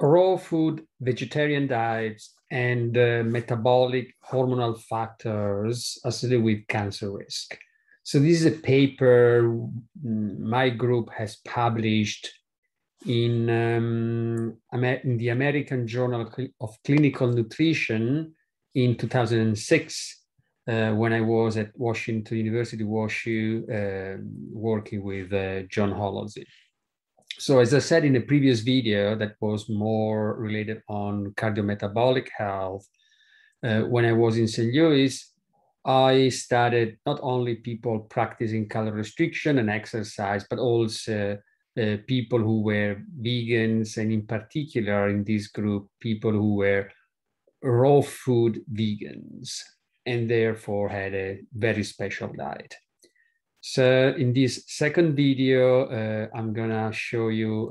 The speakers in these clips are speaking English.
raw food, vegetarian diets, and metabolic hormonal factors associated with cancer risk. So this is a paper my group has published in the American Journal of Clinical Nutrition in 2006, when I was at Washington University, WashU, working with John Holosy. So as I said in the previous video that was more related on cardiometabolic health, when I was in St. Louis, I studied not only people practicing calorie restriction and exercise, but also people who were vegans, and in particular in this group, people who were raw food vegans and therefore had a very special diet. So in this second video, I'm gonna show you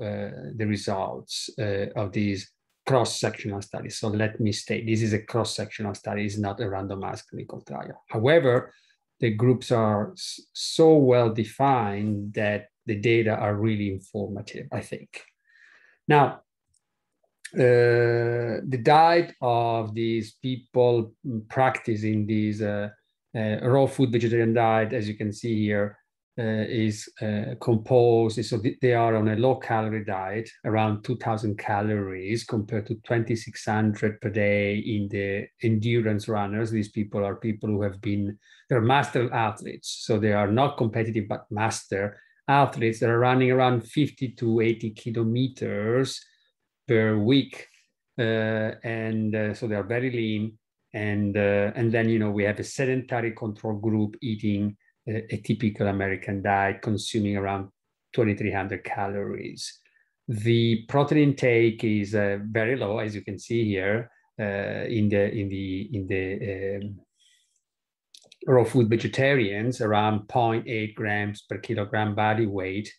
the results of these cross-sectional studies. So let me state, this is a cross-sectional study, it's not a randomized clinical trial. However, the groups are so well defined that the data are really informative, I think. Now, the diet of these people practicing these raw food vegetarian diet, as you can see here, is composed, so they are on a low calorie diet, around 2,000 calories compared to 2,600 per day in the endurance runners. These people are people who have been, they're master athletes. So they are not competitive, but master athletes that are running around 50 to 80 kilometers per week. So they are very lean. And then, you know, we have a sedentary control group eating a typical American diet, consuming around 2,300 calories. The protein intake is very low, as you can see here, in the raw food vegetarians, around 0.8 grams per kilogram body weight.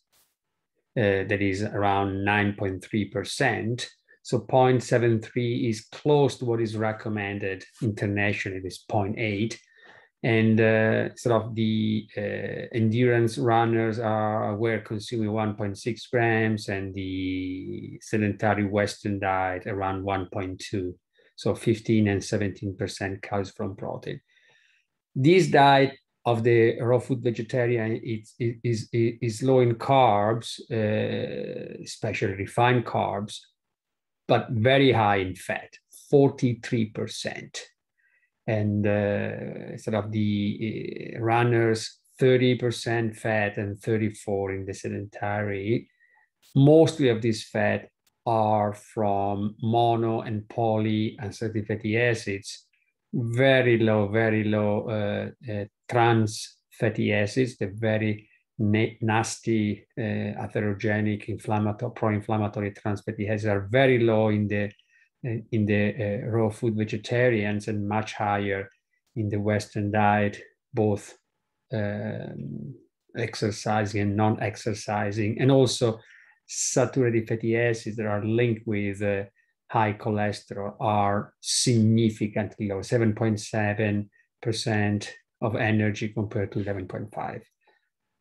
That is around 9.3%. So 0.73 is close to what is recommended internationally, it is 0.8. And sort of the endurance runners were consuming 1.6 grams, and the sedentary Western diet around 1.2. So 15 and 17% comes from protein. This diet of the raw food vegetarian is low in carbs, especially refined carbs, but very high in fat, 43%. And sort of the runners, 30% fat and 34% in the sedentary. Mostly of this fat are from mono and polyunsaturated fatty acids, very low trans fatty acids, the very nasty atherogenic pro-inflammatory trans fatty acids are very low in the raw food vegetarians and much higher in the Western diet, both exercising and non-exercising, and also saturated fatty acids that are linked with high cholesterol are significantly low, 7.7% of energy compared to 11.5.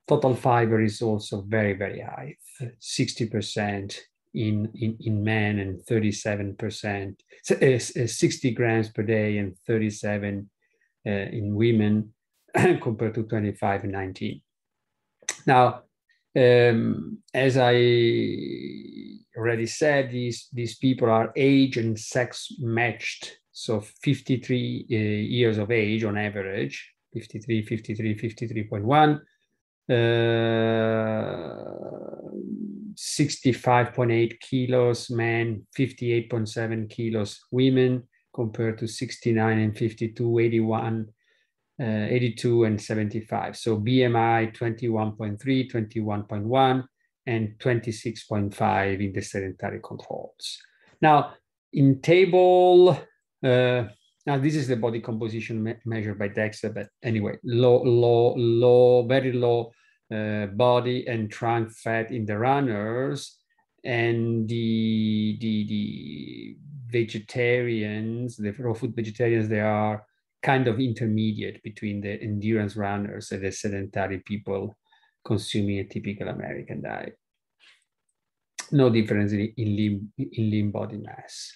Total fiber is also very, very high, 60% in men and 37%, 60 grams per day and 37 in women compared to 25 and 19. Now, as I already said, these people are age and sex matched. So 53 years of age on average, 53, 53.1. 65.8 kilos men, 58.7 kilos women, compared to 69 and 52, 81, 82 and 75. So BMI 21.3, 21.1, and 26.5 in the sedentary controls. Now, in table, now this is the body composition measured by DEXA, but anyway, very low body and trunk fat in the runners, and the vegetarians, the raw food vegetarians, they are kind of intermediate between the endurance runners and the sedentary people consuming a typical American diet. no difference in lean body mass.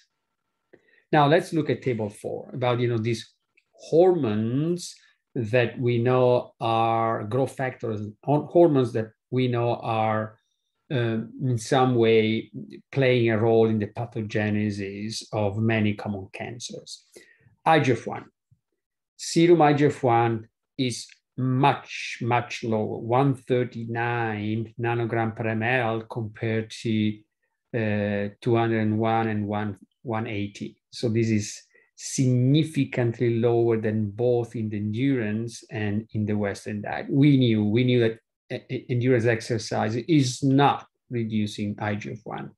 Now let's look at table 4 about these hormones that we know are growth factors, hormones that we know are in some way playing a role in the pathogenesis of many common cancers. IGF-1, serum IGF-1 is much, much lower, 139 nanogram per ml compared to 201 and 180. So this is significantly lower than both in the endurance and in the Western diet. We knew that endurance exercise is not reducing IGF-1.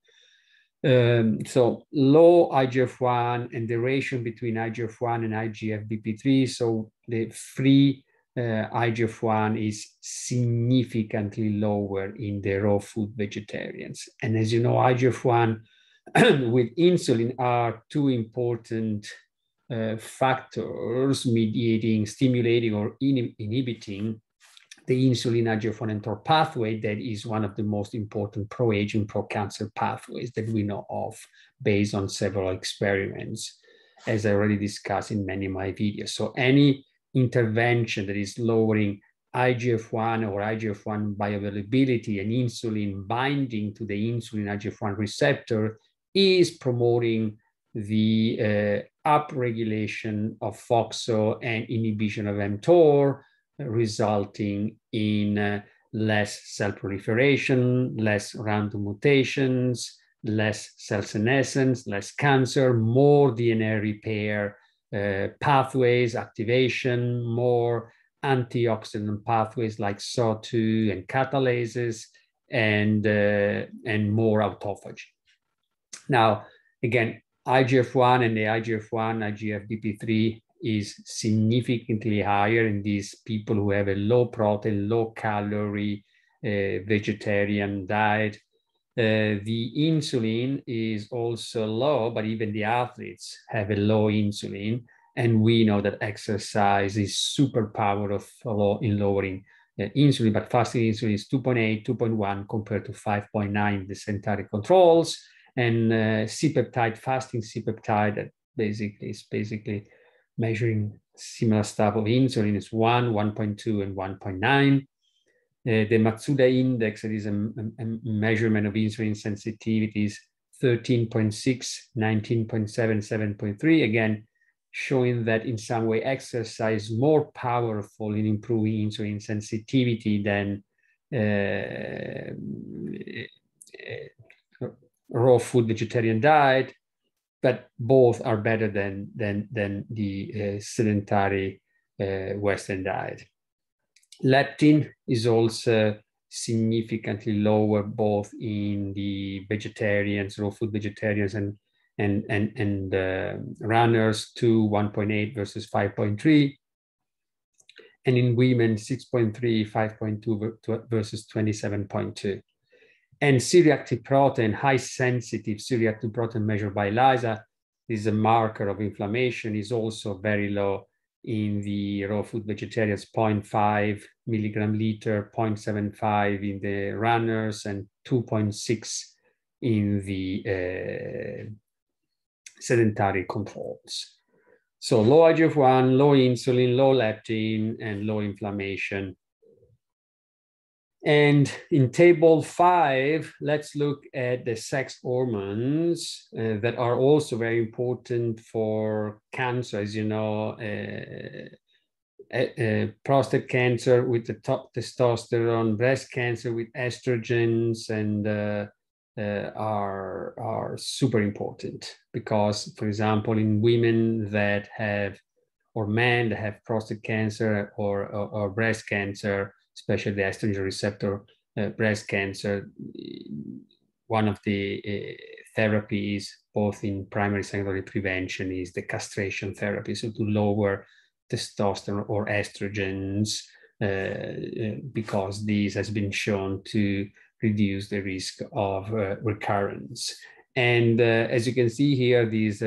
So low IGF-1 and the ratio between IGF-1 and IGF-BP3, so the free IGF-1 is significantly lower in the raw food vegetarians. And as you know, IGF-1 with insulin are two important factors mediating, stimulating, or inhibiting the insulin IGF-1 mTOR pathway that is one of the most important pro-aging, pro-cancer pathways that we know of based on several experiments, as I already discussed in many of my videos. So any intervention that is lowering IGF-1 or IGF-1 bioavailability and insulin binding to the insulin IGF-1 receptor is promoting the upregulation of FOXO and inhibition of mTOR, resulting in less cell proliferation, less random mutations, less cell senescence, less cancer, more DNA repair pathways activation, more antioxidant pathways like SO2 and catalases, and more autophagy. Now, again, IGF-1 and the IGF-BP3 is significantly higher in these people who have a low protein, low calorie vegetarian diet. The insulin is also low, but even the athletes have a low insulin. And we know that exercise is super powerful in lowering insulin, but fasting insulin is 2.8, 2.1 compared to 5.9 the sedentary controls. And C-peptide, fasting C-peptide, that is basically measuring similar stuff of insulin is 1, 1.2, and 1.9. The Matsuda index, that is a measurement of insulin sensitivity, is 13.6, 19.7, 7.3. Again, showing that in some way exercise is more powerful in improving insulin sensitivity than raw food vegetarian diet, but both are better than the sedentary Western diet. Leptin is also significantly lower both in the vegetarians, raw food vegetarians, and runners, to 1.8 versus 5.3, and in women 6.3, 5.2 versus 27.2. And C-reactive protein, high sensitive C-reactive protein measured by ELISA, is a marker of inflammation, is also very low in the raw food vegetarians, 0.5 milligram liter, 0.75 in the runners, and 2.6 in the sedentary controls. So low IGF-1, low insulin, low leptin, and low inflammation. And in table 5, let's look at the sex hormones that are also very important for cancer. As you know, prostate cancer with the top testosterone, breast cancer with estrogens, and are super important because, for example, in women that have, or men that have prostate cancer or breast cancer, especially the estrogen receptor breast cancer, one of the therapies, both in primary and secondary prevention, is the castration therapy, so to lower testosterone or estrogens, because this has been shown to reduce the risk of recurrence. And as you can see here, this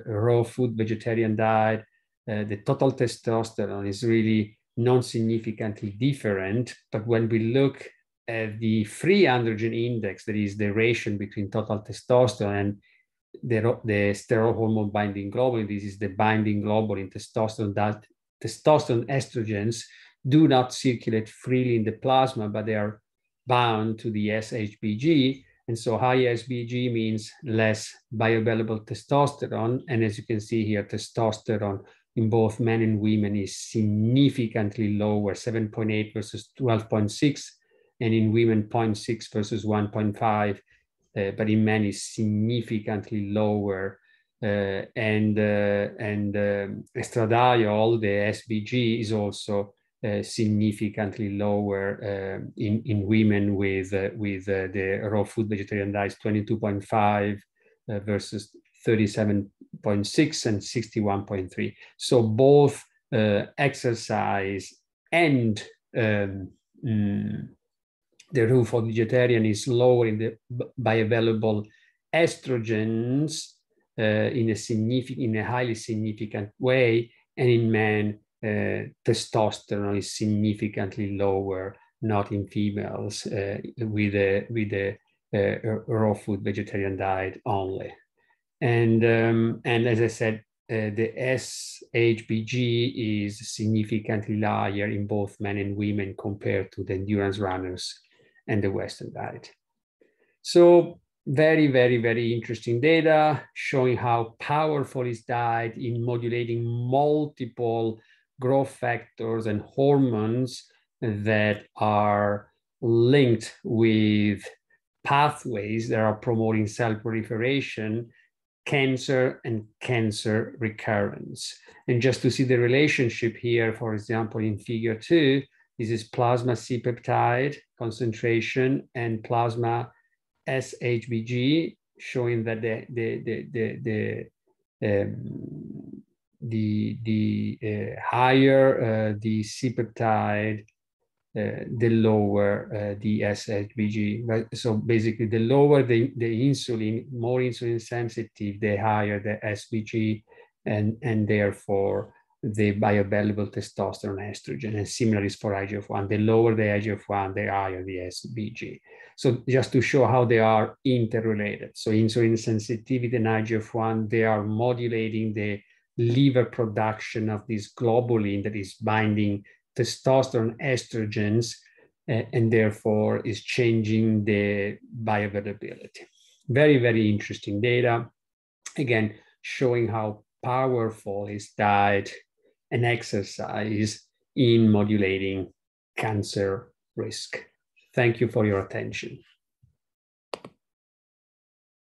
raw food vegetarian diet, the total testosterone is really non-significantly different, but when we look the free androgen index, that is the ratio between total testosterone and the steroid hormone binding globulin, this is the binding globulin testosterone, that testosterone estrogens do not circulate freely in the plasma, but they are bound to the SHBG. And so high SBG means less bioavailable testosterone. And as you can see here, testosterone in both men and women is significantly lower, 7.8 versus 12.6, and in women 0.6 versus 1.5. But in men is significantly lower. And estradiol, the SBG, is also significantly lower in women with the raw food vegetarian diet, 22.5 versus 37.6 and 61.3. So both exercise and the raw food vegetarian is lower in the bioavailable estrogens in a highly significant way, and in men, testosterone is significantly lower, not in females, with a raw food vegetarian diet only. And as I said, the SHBG is significantly higher in both men and women compared to the endurance runners and the Western diet. So very, very, very interesting data showing how powerful is diet in modulating multiple growth factors and hormones that are linked with pathways that are promoting cell proliferation, cancer, and cancer recurrence. And just to see the relationship here, for example, in figure 2, this is plasma C-peptide concentration and plasma SHBG, showing that the higher the C-peptide, the lower the SHBG. Right? So basically, the lower the insulin, more insulin sensitive, the higher the SBG, and therefore the bioavailable testosterone estrogen. And similar is for IGF-1. The lower the IGF-1, the higher the SBG. So just to show how they are interrelated. So insulin sensitivity and IGF-1, they are modulating the liver production of this globulin that is binding testosterone estrogens, and therefore is changing the bioavailability. Very, very interesting data. Again, showing how powerful is diet and exercise in modulating cancer risk. Thank you for your attention.